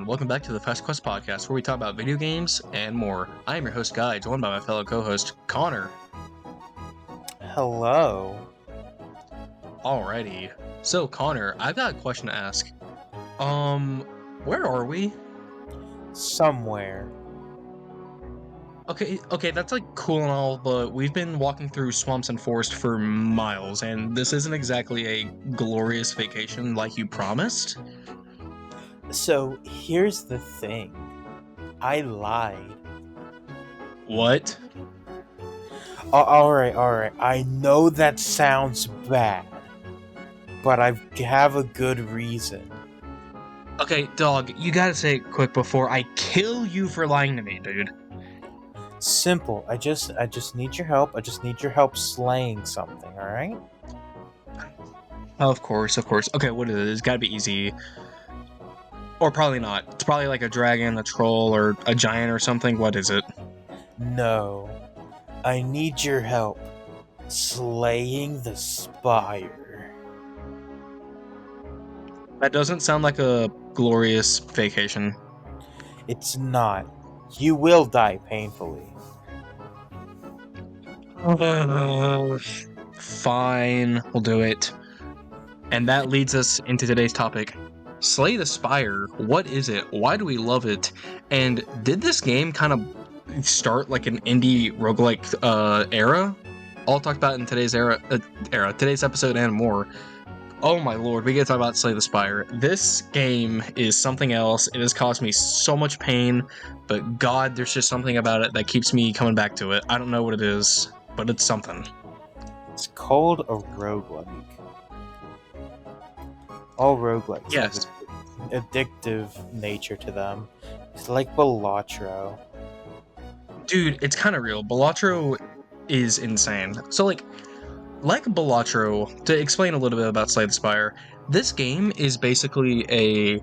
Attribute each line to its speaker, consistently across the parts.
Speaker 1: welcome back to the Fast Quest Podcast, where we talk about video games and more. I am your host, Guy, joined by my fellow co-host, Connor.
Speaker 2: Hello.
Speaker 1: Alrighty. So, Connor, I've got a question to ask. Where are we?
Speaker 2: Somewhere.
Speaker 1: Okay, that's like cool and all, but we've been walking through swamps and forest for miles, and this isn't exactly a glorious vacation like you promised.
Speaker 2: So here's the thing. I lied.
Speaker 1: What?
Speaker 2: Alright. I know that sounds bad, but I have a good reason.
Speaker 1: Okay, dog, you gotta say it quick before I kill you for lying to me, dude.
Speaker 2: Simple. I just need your help. I just need your help slaying something, alright?
Speaker 1: Of course. Okay, what is it? It's gotta be easy. Or probably not. It's probably like a dragon, a troll, or a giant or something. What is it?
Speaker 2: No. I need your help slaying the Spire.
Speaker 1: That doesn't sound like a glorious vacation.
Speaker 2: It's not. You will die painfully.
Speaker 1: Fine, we'll do it. And that leads us into today's topic. Slay the Spire. What is it? Why do we love it? And did this game kind of start like an indie roguelike era? All talked about in today's today's episode and more. Oh my lord, we get to talk about Slay the Spire. This game is something else. It has caused me so much pain, but god, there's just something about it that keeps me coming back to it. I don't know what it is, but it's something.
Speaker 2: It's called a roguelike. All roguelikes
Speaker 1: Yes.
Speaker 2: have an addictive nature to them. It's like Balatro.
Speaker 1: Dude, it's kind of real. Balatro is insane. So like Balatro, to explain a little bit about Slay the Spire, this game is basically a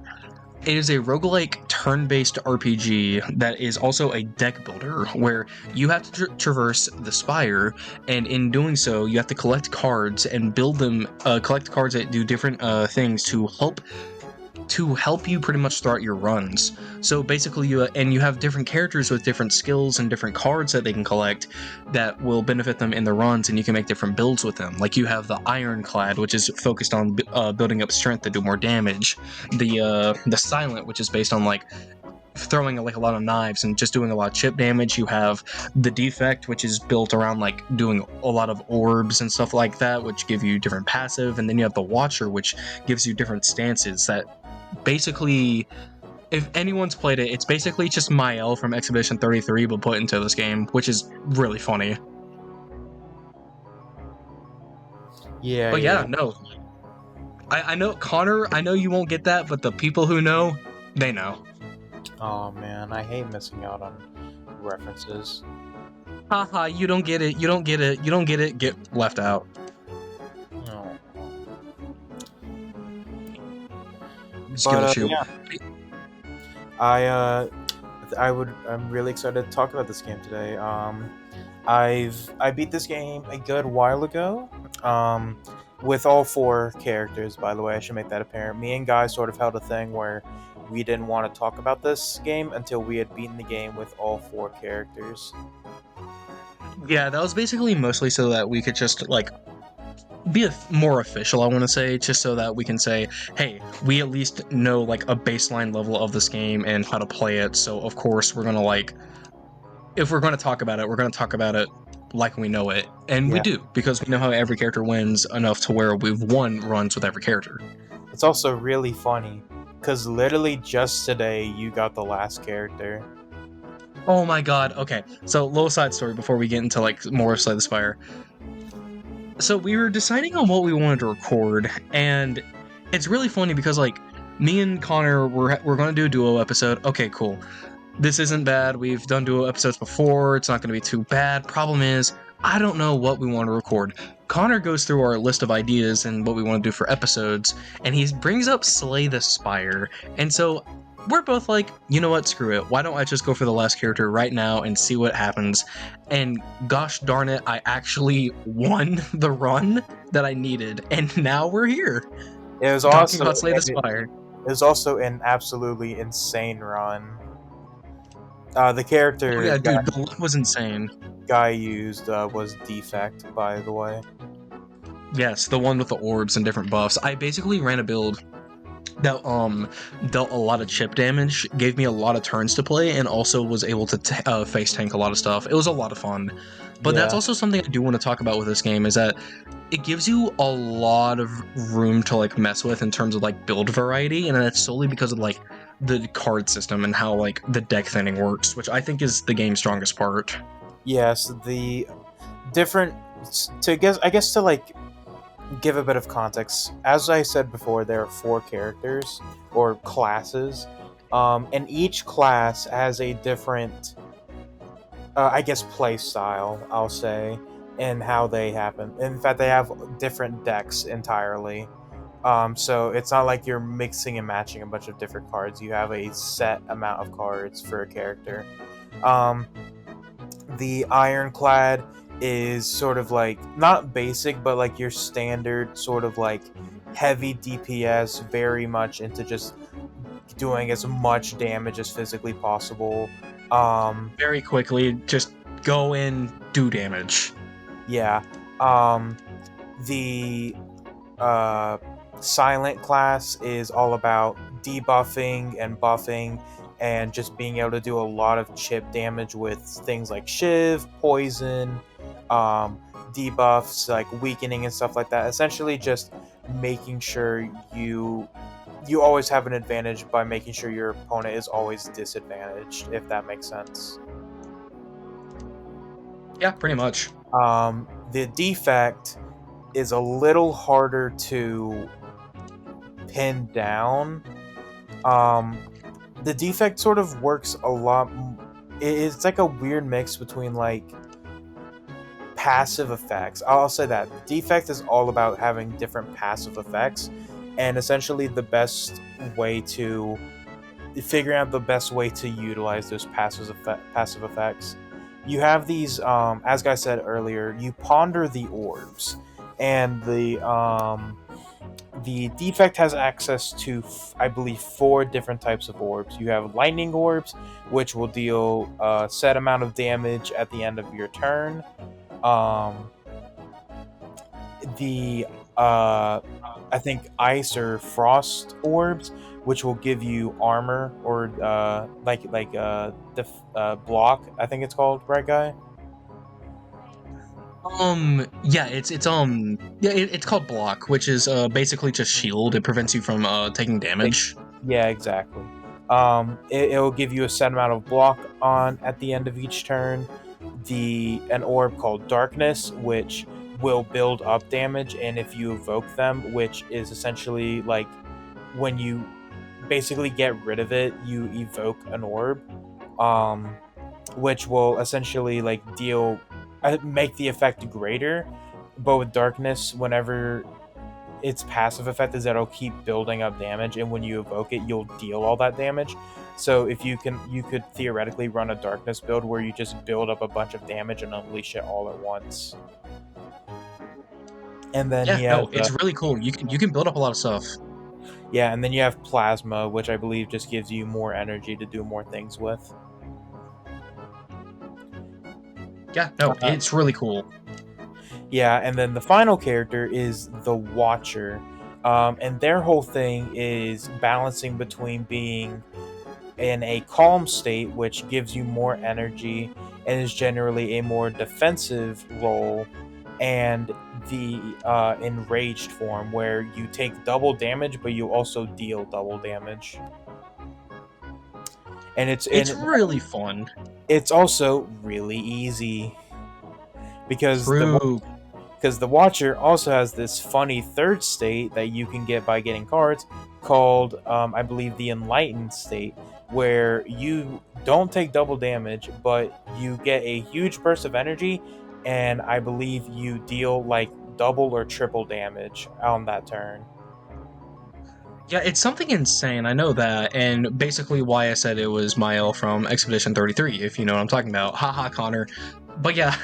Speaker 1: roguelike turn-based RPG that is also a deck builder, where you have to traverse the spire, and in doing so, you have to collect cards and build them, collect cards that do different things to help you pretty much throughout your runs. So basically you have different characters with different skills and different cards that they can collect that will benefit them in their runs, and you can make different builds with them. Like you have the Ironclad, which is focused on building up strength to do more damage. The Silent, which is based on like throwing like a lot of knives and just doing a lot of chip damage. You have the Defect, which is built around like doing a lot of orbs and stuff like that, which give you different passive. And then you have the Watcher, which gives you different stances that basically, if anyone's played it, it's basically just Mael from Expedition 33 but put into this game, which is really funny. Yeah, no. I know, Connor, I know you won't get that, but the people who know, they know.
Speaker 2: Oh man, I hate missing out on references.
Speaker 1: Haha, you don't get it, get left out.
Speaker 2: Oh.
Speaker 1: Skill issue.
Speaker 2: Yeah. I'm really excited to talk about this game today. I beat this game a good while ago. With all 4 characters, by the way, I should make that apparent. Me and Guy sort of held a thing where we didn't want to talk about this game until we had beaten the game with all 4 characters.
Speaker 1: Yeah, that was basically mostly so that we could just like be more official, I want to say, just so that we can say, hey, we at least know like a baseline level of this game and how to play it. So of course we're gonna if we're gonna talk about it, we're gonna talk about it like we know it, and we do, because we know how every character wins enough to where we've won runs with every character.
Speaker 2: It's also really funny because literally just today you got the last character.
Speaker 1: Oh my god. Okay, so little side story before we get into like more Slay the Spire. So we were deciding on what we wanted to record, and it's really funny because like me and Connor we're going to do a duo episode. Okay, cool. This isn't bad. We've done duo episodes before. It's not going to be too bad. Problem is, I don't know what we want to record. Connor goes through our list of ideas and what we want to do for episodes, and he brings up Slay the Spire. And so we're both like, you know what, screw it. Why don't I just go for the last character right now and see what happens? And gosh darn it, I actually won the run that I needed, and now we're here.
Speaker 2: It was
Speaker 1: talking
Speaker 2: awesome.
Speaker 1: about Slay the Spire.
Speaker 2: It was also an absolutely insane run. The
Speaker 1: Oh
Speaker 2: character
Speaker 1: yeah, dude, the luck was insane.
Speaker 2: guy used was Defect, by the way.
Speaker 1: Yes, the one with the orbs and different buffs. I basically ran a build that dealt a lot of chip damage, gave me a lot of turns to play, and also was able to face tank a lot of stuff. It was a lot of fun. But that's
Speaker 2: Yeah.
Speaker 1: also something I do want to talk about with this game is that it gives you a lot of room to like mess with in terms of like build variety, and that's solely because of like the card system and how like the deck thinning works, which I think is the game's strongest part.
Speaker 2: Yes, the different to guess I guess to like give a bit of context. As I said before, there are four characters or classes, and each class has a different, I guess, play style. I'll say, and how they happen. In fact, they have different decks entirely. So it's not like you're mixing and matching a bunch of different cards. You have a set amount of cards for a character. Um, the Ironclad is sort of like not basic, but like your standard sort of like heavy DPS, very much into just doing as much damage as physically possible. Um,
Speaker 1: Very quickly, just go in, do damage.
Speaker 2: yeah. Um, the uh, Silent class is all about debuffing and buffing and just being able to do a lot of chip damage with things like Shiv, Poison, um, debuffs, like weakening and stuff like that. Essentially, just making sure you always have an advantage by making sure your opponent is always disadvantaged, if that makes sense.
Speaker 1: Yeah, pretty much.
Speaker 2: The defect is a little harder to pin down. Um, the defect sort of works a lot. It's like a weird mix between like passive effects. I'll say that defect is all about having different passive effects, and essentially the best way to figuring out the best way to utilize those passive effects. You have these, as Guy said earlier, you ponder the orbs, and the defect has access to, I believe, four different types of orbs. You have lightning orbs, which will deal a set amount of damage at the end of your turn. Um, the I think ice or frost orbs, which will give you armor or block. I think it's called, right, Guy?
Speaker 1: Yeah, it's called block, which is basically just shield. It prevents you from taking
Speaker 2: Like,
Speaker 1: damage.
Speaker 2: yeah, exactly. It'll give you a set amount of block on at the end of each turn. An orb called Darkness, which will build up damage, and if you evoke them, which is essentially like when you basically get rid of it, you evoke an orb, um, which will essentially like make the effect greater. But with Darkness, whenever its passive effect is that it'll keep building up damage, and when you evoke it, you'll deal all that damage. So if you could theoretically run a Darkness build where you just build up a bunch of damage and unleash it all at once. And then
Speaker 1: Yeah,
Speaker 2: he has
Speaker 1: no, it's really cool. You can build up a lot of stuff.
Speaker 2: yeah, and then you have Plasma, which I believe just gives you more energy to do more things with.
Speaker 1: Yeah, no,
Speaker 2: Uh,
Speaker 1: it's really cool.
Speaker 2: yeah, and then the final character is the Watcher, and their whole thing is balancing between being in a calm state, which gives you more energy and is generally a more defensive role, and the enraged form, where you take double damage, but you also deal double damage. And
Speaker 1: It's really fun.
Speaker 2: it's also really easy because
Speaker 1: True.
Speaker 2: the Watcher also has this funny third state that you can get by getting cards called, I believe, the Enlightened state, where you don't take double damage, but you get a huge burst of energy, and I believe you deal like double or triple damage on that turn.
Speaker 1: Yeah, it's something insane. I know that, and basically why I said it was Mael from Expedition 33, if you know what I'm talking about. Haha, Connor. But yeah,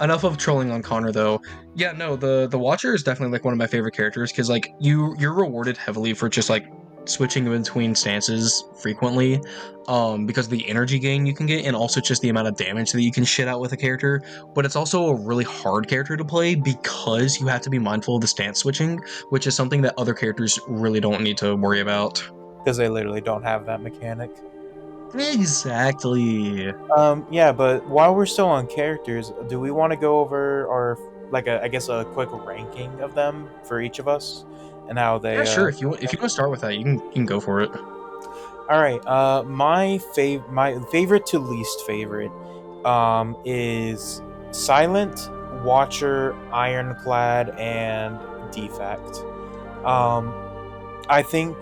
Speaker 1: enough of trolling on Connor though. Yeah, no, the Watcher is definitely like one of my favorite characters because like you're rewarded heavily for just like switching between stances frequently, because of the energy gain you can get, and also just the amount of damage that you can shit out with a character. But it's also a really hard character to play because you have to be mindful of the stance switching, which is something that other characters really don't need to worry about.
Speaker 2: because they literally don't have that mechanic.
Speaker 1: Exactly.
Speaker 2: Yeah, but while we're still on characters, do we want to go over our like I guess a quick ranking of them for each of us and how
Speaker 1: Yeah,
Speaker 2: they
Speaker 1: sure. If you want to start with that, you can go for it.
Speaker 2: All right. My favorite to least favorite is Silent, Watcher, Ironclad, and Defect. Um, I think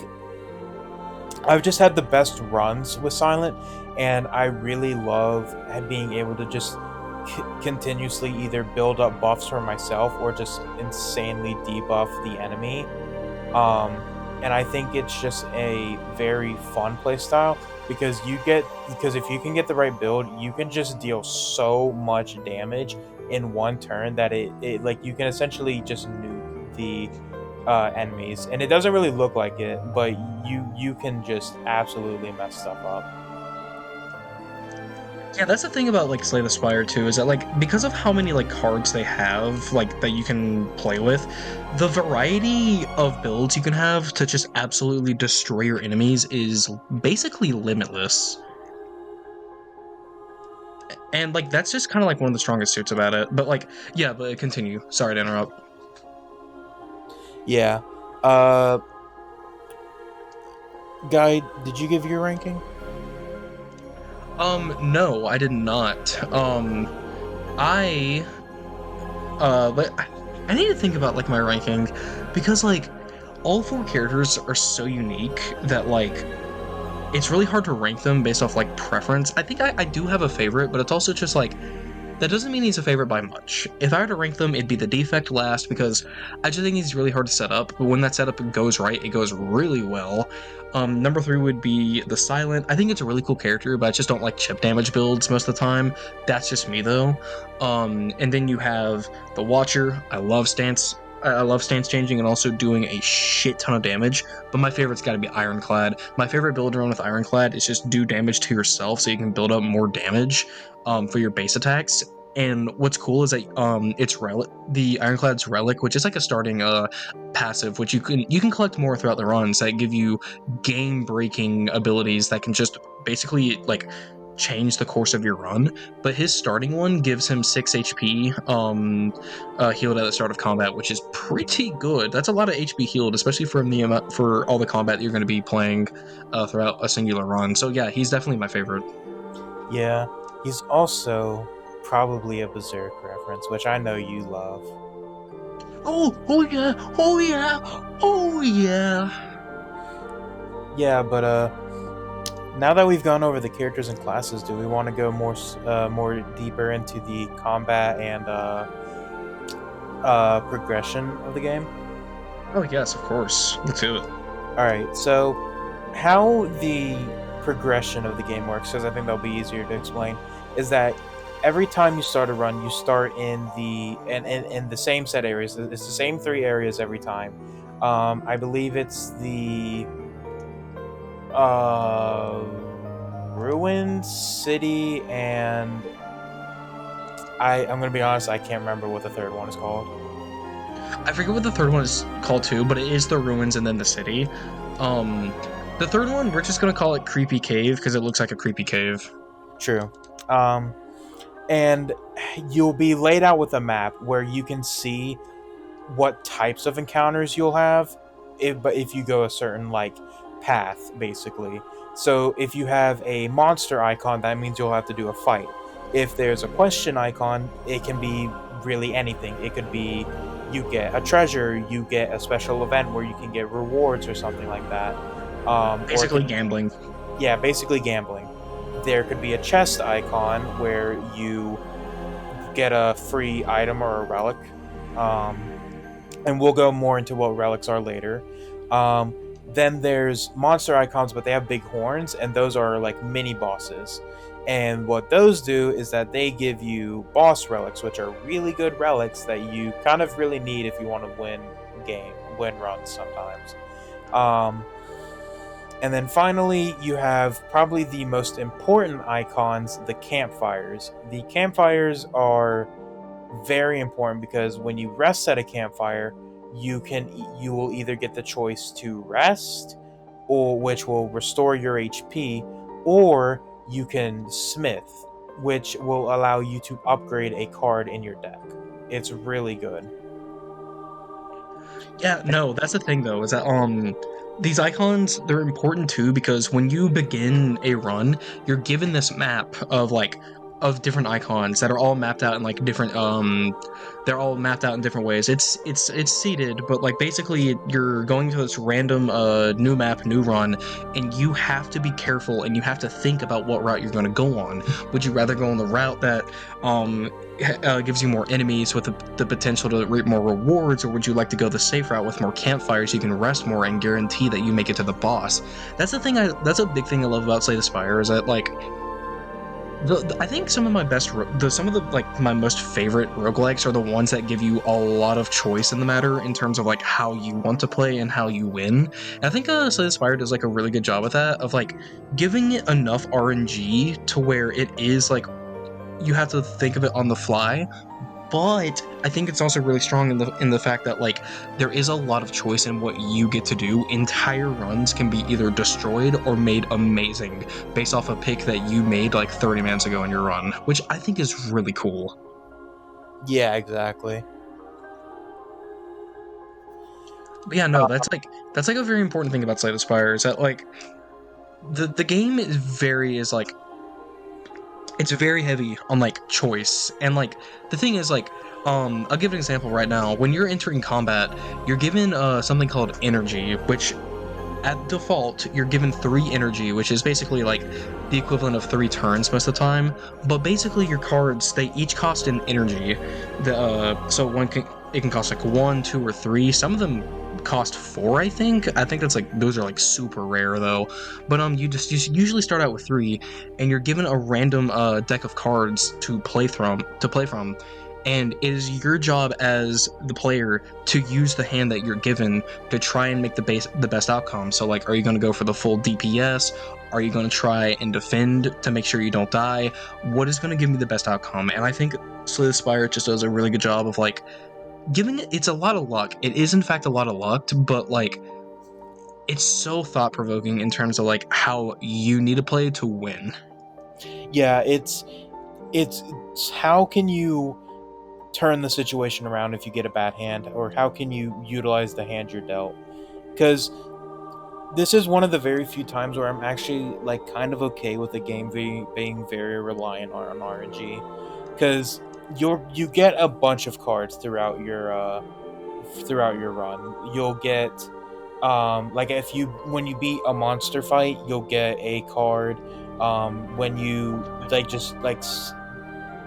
Speaker 2: I've just had the best runs with Silent, and I really love being able to just continuously either build up buffs for myself or just insanely debuff the enemy. Um, and I think it's just a very fun play style because if you can get the right build, you can just deal so much damage in one turn that it like you can essentially just nuke the enemies, and it doesn't really look like it, but you can just absolutely mess stuff up.
Speaker 1: Yeah, that's the thing about like Slay the Spire too, is that like because of how many like cards they have like that you can play with, the variety of builds you can have to just absolutely destroy your enemies is basically limitless. And like that's just kind of like one of the strongest suits about it. But like yeah, but continue. Sorry to interrupt.
Speaker 2: Yeah. Uh, Guy, did you give your ranking?
Speaker 1: No, I did not. I but I need to think about like my ranking because like all four characters are so unique that like it's really hard to rank them based off like preference. I think I do have a favorite, but it's also just like that doesn't mean he's a favorite by much. If I were to rank them, it'd be the Defect last because I just think he's really hard to set up. But when that setup goes right, it goes really well. Number three would be the Silent. I think it's a really cool character, but I just don't like chip damage builds most of the time. That's just me though. And then you have the Watcher. I love stance changing and also doing a shit ton of damage. But my favorite's got to be Ironclad. My favorite build around with Ironclad is just do damage to yourself so you can build up more damage for your base attacks. And what's cool is that it's relic, the Ironclad's relic, which is like a starting passive, which you can collect more throughout the runs that give you game breaking abilities that can just basically like change the course of your run. But his starting one gives him 6 HP healed at the start of combat, which is pretty good. That's a lot of HP healed, especially from the amount for all the combat that you're going to be playing throughout a singular run. So yeah, he's definitely my favorite.
Speaker 2: Yeah. He's also probably a Berserk reference, which I know you love.
Speaker 1: Oh yeah, oh yeah, oh yeah.
Speaker 2: Yeah, but now that we've gone over the characters and classes, do we want to go more deeper into the combat and progression of the game?
Speaker 1: Oh yes, of course. Let's do it.
Speaker 2: All right. So, how the progression of the game works, because I think that'll be easier to explain, is that every time you start a run, you start in the same set areas. It's the same three areas every time. I believe it's the uh, ruined city, and I'm gonna be honest, I can't remember what the third one is called.
Speaker 1: I forget what the third one is called too, but it is the ruins and then the city. Um, the third one we're just gonna call it Creepy Cave because it looks like a creepy cave.
Speaker 2: True. Um, and you'll be laid out with a map where you can see what types of encounters you'll have if you go a certain like path basically. So if you have a monster icon, that means you'll have to do a fight. If there's a question icon, it can be really anything. It could be you get a treasure, you get a special event where you can get rewards or something like that. Or it
Speaker 1: Basically
Speaker 2: can,
Speaker 1: gambling.
Speaker 2: yeah, basically gambling. There could be a chest icon where you get a free item or a relic. Um, and we'll go more into what relics are later. Um, then there's monster icons, but they have big horns, and those are like mini bosses. And what those do is that they give you boss relics, which are really good relics that you kind of really need if you want to win runs sometimes. Um, And then finally, you have probably the most important icons, the campfires. The campfires are very important because when you rest at a campfire, you will either get the choice to rest, or which will restore your HP, or you can smith, which will allow you to upgrade a card in your deck. It's really good.
Speaker 1: Yeah, no, that's the thing though, is that these icons, they're important too because when you begin a run, you're given this map of of different icons that are all mapped out in like different they're all mapped out in different ways. It's seeded, but like basically you're going to this random new map, new run, and you have to be careful and you have to think about what route you're going to go on. Would you rather go on the route that um gives you more enemies with the potential to reap more rewards, or would you like to go the safe route with more campfires? You can rest more and guarantee that you make it to the boss. That's the thing. That's a big thing I love about Slay the Spire is that like I think some of my some of the like my most favorite roguelikes are the ones that give you a lot of choice in the matter in terms of like how you want to play and how you win. And I think Slay the Spire does like a really good job with that of like giving it enough RNG to where it is like you have to think of it on the fly, but I think it's also really strong in the fact that like there is a lot of choice in what you get to do. Entire runs can be either destroyed or made amazing based off a pick that you made like 30 minutes ago in your run, which I think is really cool.
Speaker 2: Yeah, exactly.
Speaker 1: But yeah, no, that's like a very important thing about Slay the Spire is that like the game is like it's very heavy on like choice and like the thing is like I'll give an example right now. When you're entering combat, you're given something called energy, which at default you're given 3 energy, which is basically like the equivalent of 3 turns most of the time. But basically your cards, they each cost an energy. So one can it can cost like 1, 2, or 3. Some of them cost 4, I think. I think that's like those are like super rare though. But you usually start out with 3, and you're given a random deck of cards to play from. And it is your job as the player to use the hand that you're given to try and make the best outcome. So like, are you going to go for the full DPS? Are you going to try and defend to make sure you don't die? What is going to give me the best outcome? And I think Slay the Spire just does a really good job of like giving it's a lot of luck. It is in fact a lot of luck, but like it's so thought provoking in terms of like how you need to play to win.
Speaker 2: Yeah, it's how can you turn the situation around if you get a bad hand, or how can you utilize the hand you're dealt? Because this is one of the very few times where I'm actually like kind of okay with the game being very reliant on RNG, because you get a bunch of cards throughout your run. You'll get like if you when you beat a monster fight, you'll get a card. When you like just like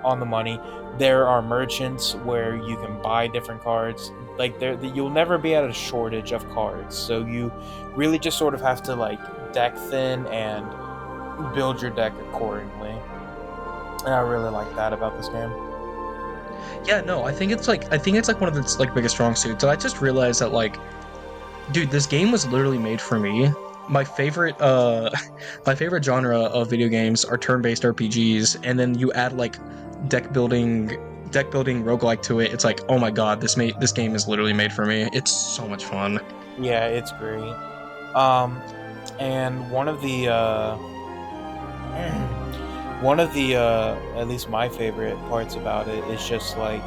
Speaker 2: on the money, there are merchants where you can buy different cards. Like you'll never be at a shortage of cards. So you really just sort of have to like deck thin and build your deck accordingly. And I really like that about this game.
Speaker 1: Yeah, no, I think it's like one of its like biggest strong suits. And I just realized that like dude, this game was literally made for me. My favorite my favorite genre of video games are turn-based RPGs, and then you add like deck building deck building roguelike to it. It's like, "Oh my god, this game is literally made for me." It's so much fun.
Speaker 2: Yeah, it's great. Um, and one of the at least my favorite parts about it is just like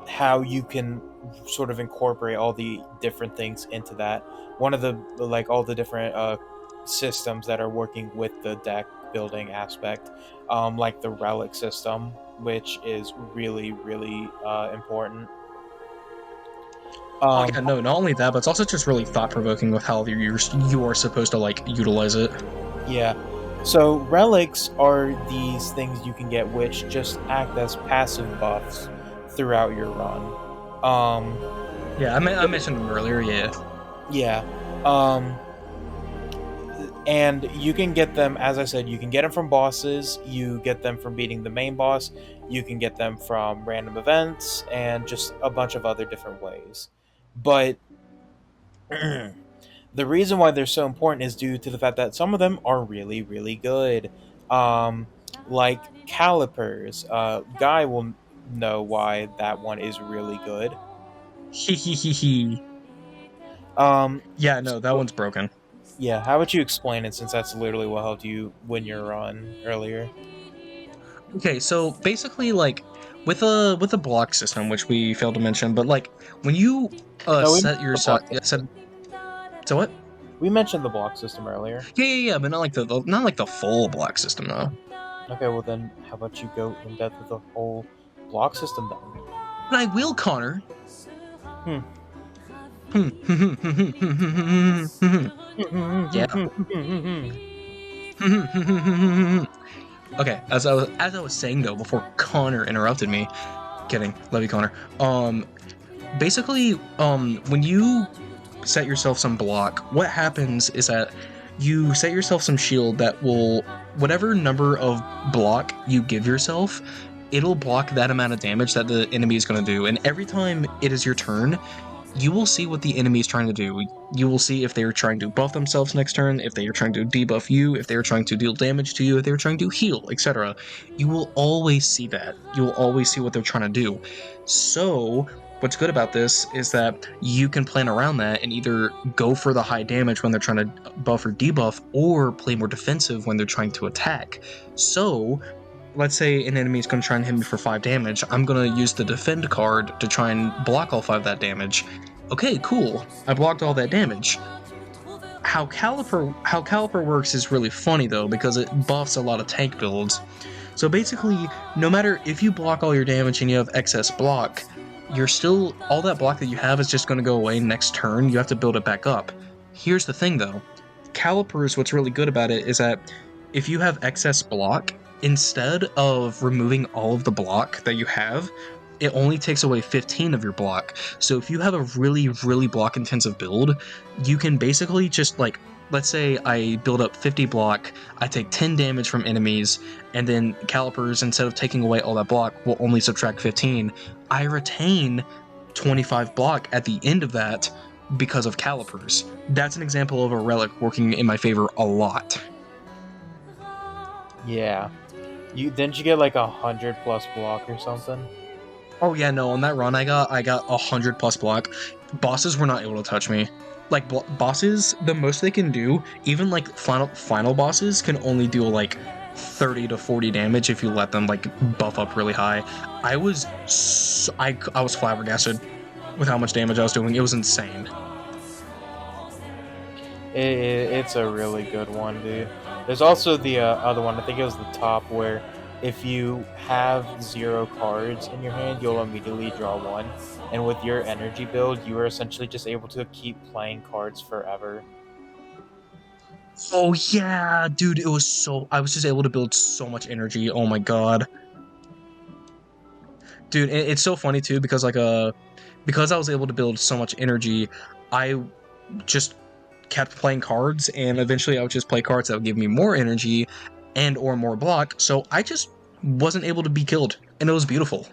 Speaker 2: how you can sort of incorporate all the different things into that. One of the like all the different systems that are working with the deck building aspect, like the relic system, which is really important.
Speaker 1: Oh
Speaker 2: Um,
Speaker 1: yeah, no, not only that, but it's also just really thought-provoking with how you are supposed to like utilize it.
Speaker 2: yeah. So relics are these things you can get which just act as passive buffs throughout your run. Um,
Speaker 1: Yeah, I mentioned them earlier, yeah.
Speaker 2: yeah. Um, and you can get them, as I said, you can get them from bosses, you get them from beating the main boss, you can get them from random events, and just a bunch of other different ways. But the reason why they're so important is due to the fact that some of them are really, really good. Um, like calipers. Guy will know why that one is really good.
Speaker 1: Hehehehe.
Speaker 2: Um,
Speaker 1: Yeah, no, that
Speaker 2: so,
Speaker 1: one's broken.
Speaker 2: yeah, how would you explain it since that's literally what helped you win your run earlier?
Speaker 1: Okay, so basically, like with a block system, which we failed to mention, but like when you
Speaker 2: No, we
Speaker 1: set
Speaker 2: mentioned
Speaker 1: your
Speaker 2: the block
Speaker 1: set,
Speaker 2: system.
Speaker 1: so what?
Speaker 2: We mentioned the block system earlier.
Speaker 1: Yeah, but not like not like the full block system though.
Speaker 2: Okay, well then, how about you go in depth with the whole block system then?
Speaker 1: And I will, Connor.
Speaker 2: Hmm.
Speaker 1: Yeah. Okay, as I was saying though, before Connor interrupted me, kidding, love you, Connor. Basically, when you set yourself some block, what happens is that you set yourself some shield that will, whatever number of block you give yourself, it'll block that amount of damage that the enemy is going to do. And every time it is your turn, you will see what the enemy is trying to do. You will see if they are trying to buff themselves next turn, if they are trying to debuff you, if they are trying to deal damage to you, if they are trying to heal, etc. You will always see that. You will always see what they're trying to do. So, what's good about this is that you can plan around that and either go for the high damage when they're trying to buff or debuff, or play more defensive when they're trying to attack. So, let's say an enemy is going to try and hit me for 5 damage, I'm going to use the defend card to try and block all 5 of that damage. Okay, cool. I blocked all that damage. How Caliper works is really funny though, because it buffs a lot of tank builds. So basically, no matter if you block all your damage and you have excess block, you're still, all that block that you have is just going to go away next turn. You have to build it back up. Here's the thing though. Calipers, what's really good about it is that if you have excess block, instead of removing all of the block that you have, it only takes away 15 of your block. So if you have a really, really block intensive build, you can basically just like, let's say I build up 50 block, I take 10 damage from enemies, and then calipers, instead of taking away all that block, will only subtract 15. I retain 25 block at the end of that because of calipers. That's an example of a relic working in my favor a lot.
Speaker 2: Yeah. You didn't you get like 100 plus block or something?
Speaker 1: Oh yeah, no, on that run I got 100 plus block. Bosses were not able to touch me. Like bosses, the most they can do, even like final bosses can only do like 30 to 40 damage if you let them like buff up really high. I was flabbergasted with how much damage I was doing. It was insane.
Speaker 2: It's a really good one, dude. There's also the other one. I think it was the top where if you have 0 cards in your hand, you'll immediately draw one. And with your energy build, you are essentially just able to keep playing cards forever.
Speaker 1: Oh yeah, dude, I was just able to build so much energy. Oh my god. Dude, it's so funny too because because I was able to build so much energy, I just kept playing cards, and eventually I would just play cards that would give me more energy and or more block, so I just wasn't able to be killed, and it was beautiful.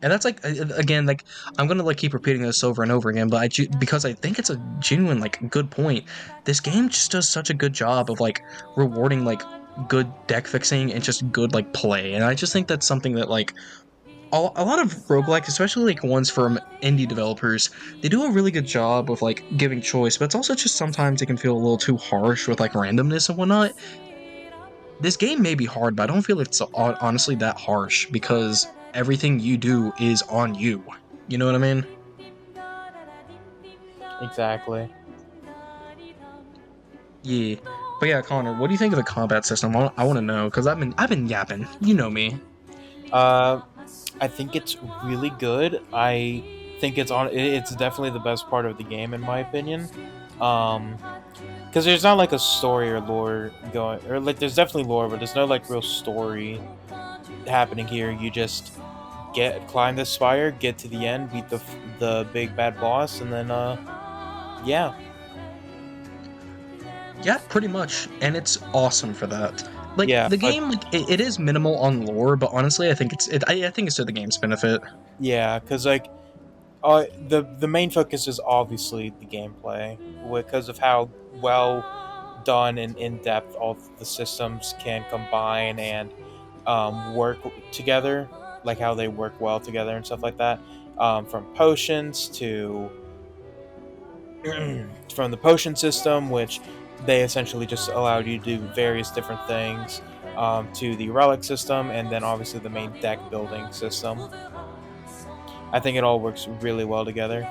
Speaker 1: And that's like, again, like, I'm gonna like keep repeating this over and over again, but because I think it's a genuine like good point. This game just does such a good job of like rewarding like good deck fixing and just good like play, and I just think that's something that like a lot of roguelikes, especially like ones from indie developers, they do a really good job of like giving choice, but it's also just sometimes it can feel a little too harsh with like randomness and whatnot. This game may be hard, but I don't feel it's honestly that harsh because everything you do is on you. You know what I mean?
Speaker 2: Exactly.
Speaker 1: Yeah. But yeah, Connor, what do you think of the combat system? I want to know because I've been yapping. You know me.
Speaker 2: Uh, I think it's really good. I think It's definitely the best part of the game, in my opinion. Um, because there's not like a story or lore going, or like there's definitely lore, but there's no like real story happening here. You just climb the spire, get to the end, beat the big bad boss, and then yeah.
Speaker 1: Yeah, pretty much, and it's awesome for that. Like
Speaker 2: Yeah,
Speaker 1: the
Speaker 2: but
Speaker 1: game, like it is minimal on lore, but honestly, I think I think it's to the game's benefit.
Speaker 2: yeah, because like The main focus is obviously the gameplay because of how well done and in depth all the systems can combine and work together, like how they work well together and stuff like that. From potions to from the potion system, which they essentially just allowed you to do various different things, to the relic system, and then obviously the main deck building system. I think it all works really well together.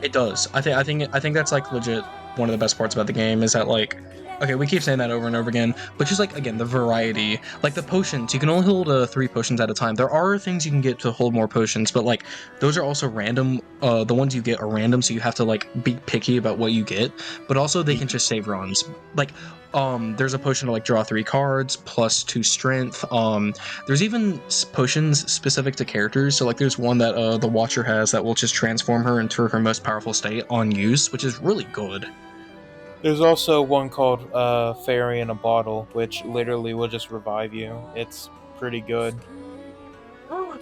Speaker 1: It does. I think that's like legit one of the best parts about the game is that like okay, we keep saying that over and over again, but just like again the variety, like the potions, you can only hold 3 potions at a time. There are things you can get to hold more potions, but like those are also random. The ones you get are random, so you have to like be picky about what you get. But also they can just save runs. Like there's a potion to like draw 3 cards plus 2 strength. There's even potions specific to characters. So like there's one that the Watcher has that will just transform her into her most powerful state on use, which is really good.
Speaker 2: There's also one called Fairy in a Bottle, which literally will just revive you. It's pretty good.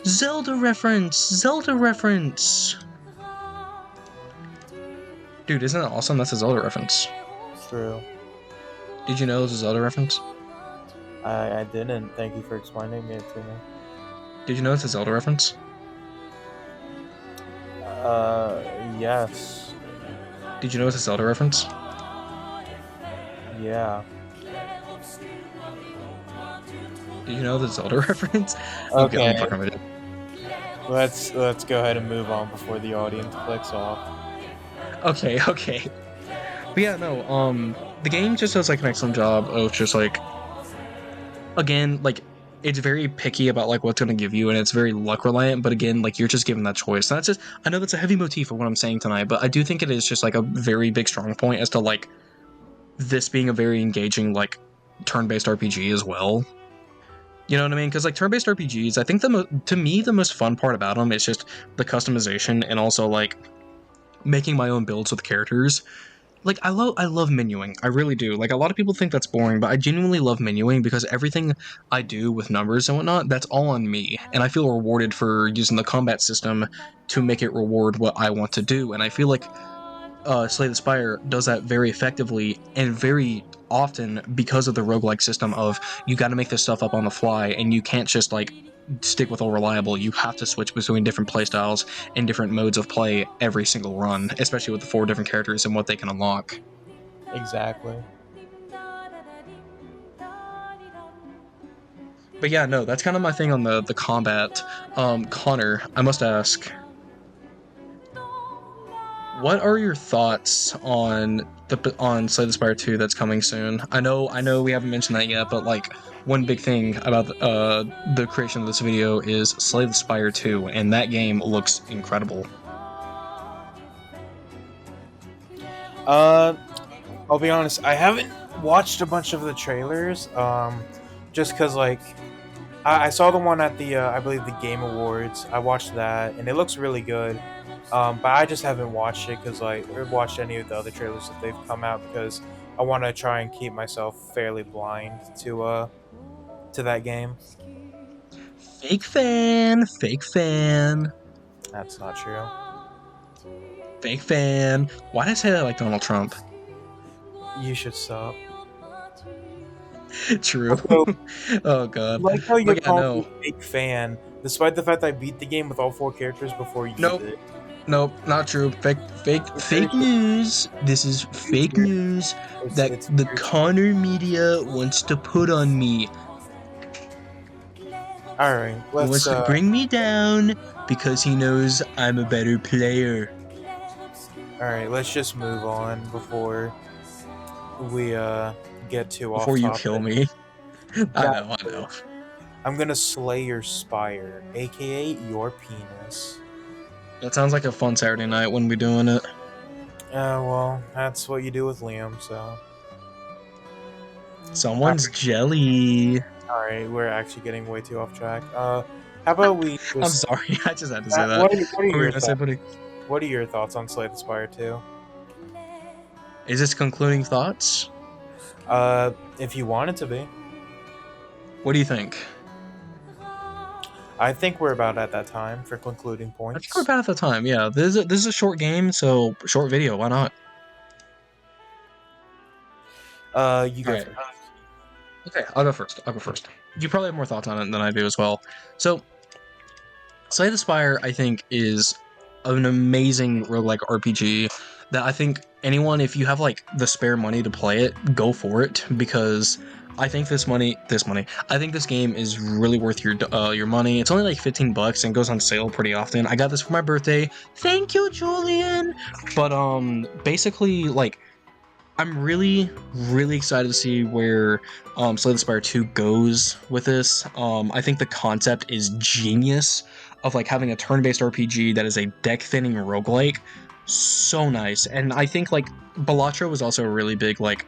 Speaker 1: Zelda reference! Zelda reference! Dude, isn't that awesome? That's a Zelda reference.
Speaker 2: True.
Speaker 1: Did you know it was a Zelda reference?
Speaker 2: I didn't. Thank you for explaining it to me.
Speaker 1: Did you know it's a Zelda reference?
Speaker 2: Yes.
Speaker 1: Did you know it's a Zelda reference?
Speaker 2: Yeah.
Speaker 1: Did you know the Zelda reference?
Speaker 2: Okay.
Speaker 1: I'm fucking with you.
Speaker 2: Let's go ahead and move on before the audience clicks off.
Speaker 1: Okay. But yeah, no, the game just does like an excellent job of just like again, like it's very picky about like what's going to give you, and it's very luck reliant. But again, like you're just given that choice. And that's just I know that's a heavy motif of what I'm saying tonight, but I do think it is just like a very big strong point as to like this being a very engaging like turn-based RPG as well. You know what I mean? Because like turn-based RPGs, I think to me the most fun part about them is just the customization and also like making my own builds with characters. Like I love menuing. I really do. Like a lot of people think that's boring, but I genuinely love menuing because everything I do with numbers and whatnot, that's all on me. And I feel rewarded for using the combat system to make it reward what I want to do. And I feel like Slay the Spire does that very effectively and very often because of the roguelike system of you got to make this stuff up on the fly and you can't just like stick with all reliable. You have to switch between different playstyles and different modes of play every single run, especially with the 4 different characters and what they can unlock.
Speaker 2: Exactly.
Speaker 1: But yeah, no, that's kind of my thing on the combat. Connor, I must ask, what are your thoughts on on Slay the Spire 2 that's coming soon? I know we haven't mentioned that yet, but like one big thing about the creation of this video is Slay the Spire 2, and that game looks incredible.
Speaker 2: Uh, I'll be honest. I haven't watched a bunch of the trailers. Just because like I saw the one at the I believe the Game Awards. I watched that and it looks really good. But I just haven't watched it because like or watched any of the other trailers that they've come out because I want to try and keep myself fairly blind to that game.
Speaker 1: Fake fan,
Speaker 2: That's not true.
Speaker 1: fake fan. Why did I say that like Donald Trump?
Speaker 2: You should stop.
Speaker 1: True.
Speaker 2: Also,
Speaker 1: Oh god.
Speaker 2: like how you're
Speaker 1: But yeah,
Speaker 2: calling
Speaker 1: no.
Speaker 2: me a fake fan, despite the fact I beat the game with all 4 characters before you
Speaker 1: Nope.
Speaker 2: did.
Speaker 1: Nope, not true.
Speaker 2: It's very
Speaker 1: Fake
Speaker 2: true.
Speaker 1: news. This is
Speaker 2: It's very
Speaker 1: fake
Speaker 2: true.
Speaker 1: news that
Speaker 2: It's
Speaker 1: the
Speaker 2: very true.
Speaker 1: Connor media wants to put on me.
Speaker 2: All right,
Speaker 1: He
Speaker 2: let's
Speaker 1: wants to bring me down because he knows I'm a better player.
Speaker 2: all right, let's just move on before we get too off
Speaker 1: Before you kill
Speaker 2: topic.
Speaker 1: me. I
Speaker 2: Now,
Speaker 1: know, I know.
Speaker 2: I'm gonna slay your spire, aka your penis.
Speaker 1: That sounds like a fun Saturday night when we doing it.
Speaker 2: Well, that's what you do with Liam. So, all
Speaker 1: Someone's jelly.
Speaker 2: right, we're actually getting way too off track. How about we
Speaker 1: I'm
Speaker 2: just?
Speaker 1: sorry, I just had to say that.
Speaker 2: What are
Speaker 1: What were you
Speaker 2: your
Speaker 1: gonna say,
Speaker 2: thoughts?
Speaker 1: buddy?
Speaker 2: What are your thoughts on Slay the Spire 2?
Speaker 1: Is this concluding thoughts?
Speaker 2: If you want it to be.
Speaker 1: What do you think?
Speaker 2: I think we're about at that time for concluding
Speaker 1: I think we're
Speaker 2: points.
Speaker 1: about at the time. Yeah, this is a short game, so short video. Why not?
Speaker 2: You
Speaker 1: All
Speaker 2: go
Speaker 1: right.
Speaker 2: first.
Speaker 1: Okay, I'll go first. I'll go first. You probably have more thoughts on it than I do as well. So, Slay the Spire, I think, is an amazing roguelike RPG that I think anyone, if you have like the spare money to play it, go for it because I think I think this game is really worth your money. It's only like $15 and goes on sale pretty often. I got this for my birthday. Thank you, Julian. But basically, like I'm really, really excited to see where Slay the Spire 2 goes with this. I think the concept is genius of like having a turn-based RPG that is a deck-thinning roguelike. So nice. And I think like Balatro was also a really big like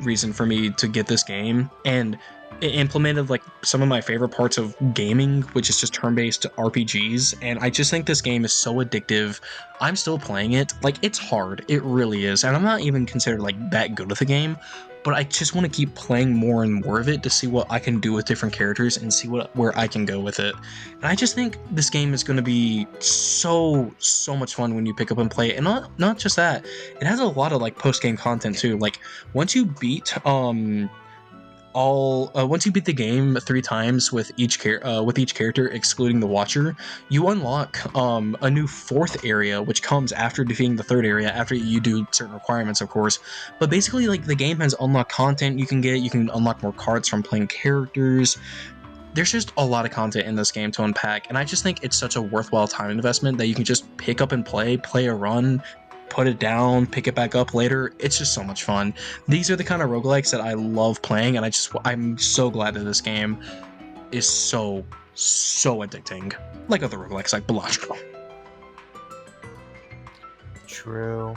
Speaker 1: reason for me to get this game, and it implemented like some of my favorite parts of gaming, which is just turn-based RPGs. And I just think this game is so addictive. I'm still playing it. Like, it's hard, it really is, and I'm not even considered like that good at the game, but I just want to keep playing more and more of it to see what I can do with different characters and see where I can go with it. And I just think this game is going to be so much fun when you pick up and play it. And not just that, it has a lot of like post-game content too. Like once you beat once you beat the game 3 times with each character excluding the Watcher, you unlock a new fourth area, which comes after defeating the third area, after you do certain requirements, of course. But basically, like, the game has unlocked content you can get. You can unlock more cards from playing characters. There's just a lot of content in this game to unpack, and I just think it's such a worthwhile time investment that you can just pick up and play a run, put it down, pick it back up later. It's just so much fun. These are the kind of roguelikes that I love playing, and I'm so glad that this game is so addicting. Like other roguelikes like Balatro.
Speaker 2: True.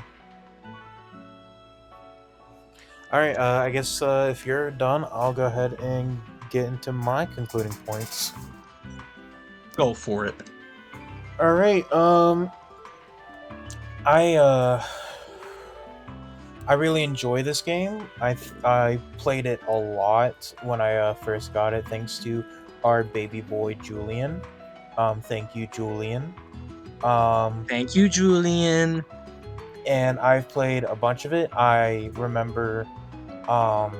Speaker 2: All right. I guess if you're done, I'll go ahead and get into my concluding points.
Speaker 1: Go for it.
Speaker 2: All right. I uh, I really enjoy this game. I played it a lot when I first got it, thanks to our baby boy Julian. Thank you, Julian. Um,
Speaker 1: Thank you, Julian.
Speaker 2: and I've played a bunch of it. I remember um,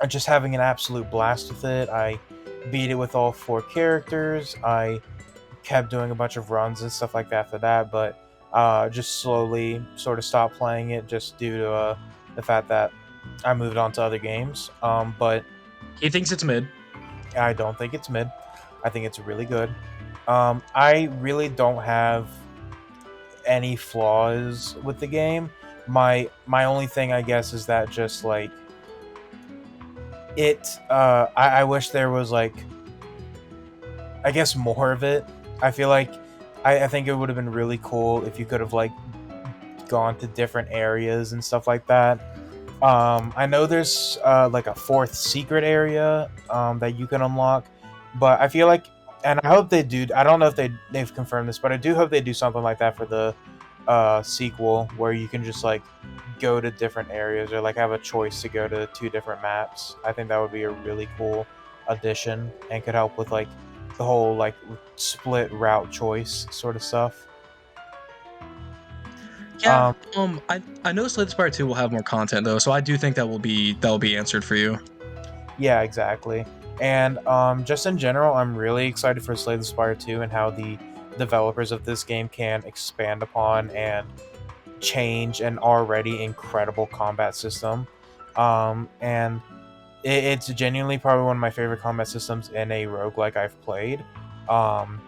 Speaker 2: just having an absolute blast with it. I beat it with all 4 characters. I kept doing a bunch of runs and stuff like that after that, but just slowly sort of stopped playing it just due to the fact that I moved on to other games. But
Speaker 1: He thinks it's mid.
Speaker 2: I don't think it's mid. I think it's really good. I really don't have any flaws with the game. My only thing, I guess, is that just like it. I wish there was like, I guess, more of it. I feel like I think it would have been really cool if you could have like gone to different areas and stuff like that. I know there's like a fourth secret area that you can unlock, but I feel like, and I hope they do. I don't know if they've confirmed this, but I do hope they do something like that for the sequel, where you can just like go to different areas or like have a choice to go to 2 different maps. I think that would be a really cool addition and could help with like the whole like split route choice sort of stuff.
Speaker 1: Yeah. I know Slay the Spire 2 will have more content though, so I do think that will be answered for you.
Speaker 2: Yeah, exactly. And just in general, I'm really excited for Slay the Spire 2 and how the developers of this game can expand upon and change an already incredible combat system. And it's genuinely probably one of my favorite combat systems in a roguelike I've played. Um,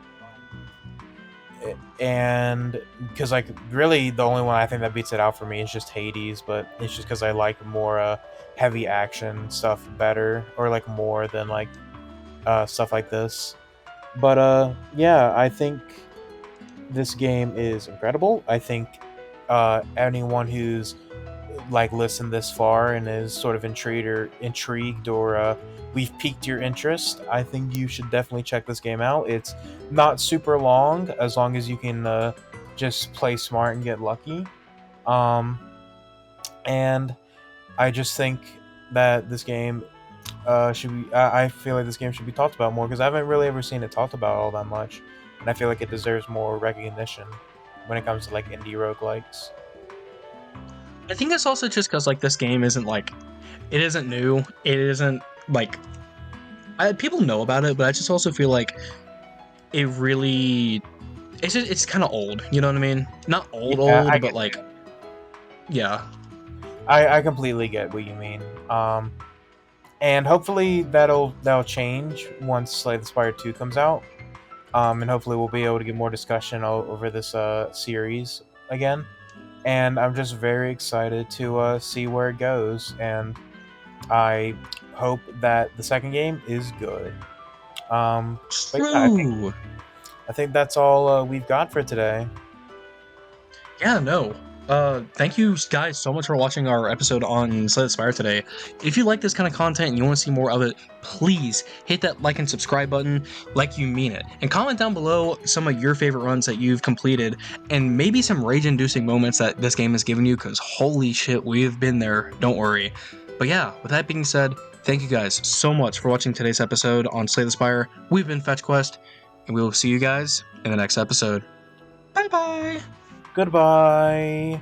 Speaker 2: and because like really the only one I think that beats it out for me is just Hades, but it's just because I like more heavy action stuff better, or like more than like stuff like this. But yeah, I think this game is incredible. I think anyone who's like listened this far and is sort of intrigued or we've piqued your interest, I think you should definitely check this game out. It's not super long, as long as you can just play smart and get lucky. Um, and I just think that this game should we? I feel like this game should be talked about more because I haven't really ever seen it talked about all that much, and I feel like it deserves more recognition when it comes to like indie roguelikes.
Speaker 1: I think it's also just because like this game isn't like it isn't new. It isn't like people know about it, but I just also feel like it really it's kind of old. You know what I mean? Not
Speaker 2: Yeah, I
Speaker 1: old, but
Speaker 2: get
Speaker 1: like
Speaker 2: you.
Speaker 1: yeah.
Speaker 2: I completely get what you mean. And hopefully that'll change once Slay the Spire 2 comes out. And hopefully we'll be able to get more discussion over this series again. And I'm just very excited to see where it goes. And I hope that the second game is good. But yeah,
Speaker 1: True.
Speaker 2: I think that's all we've got for today.
Speaker 1: Yeah, no. Thank you guys so much for watching our episode on Slay the Spire today. If you like this kind of content and you want to see more of it, please hit that like and subscribe button like you mean it. And comment down below some of your favorite runs that you've completed and maybe some rage-inducing moments that this game has given you, because holy shit, we've been there, don't worry. But yeah, with that being said, thank you guys so much for watching today's episode on Slay the Spire. We've been Fetch Quest, and we will see you guys in the next episode. Bye-bye!
Speaker 2: Goodbye.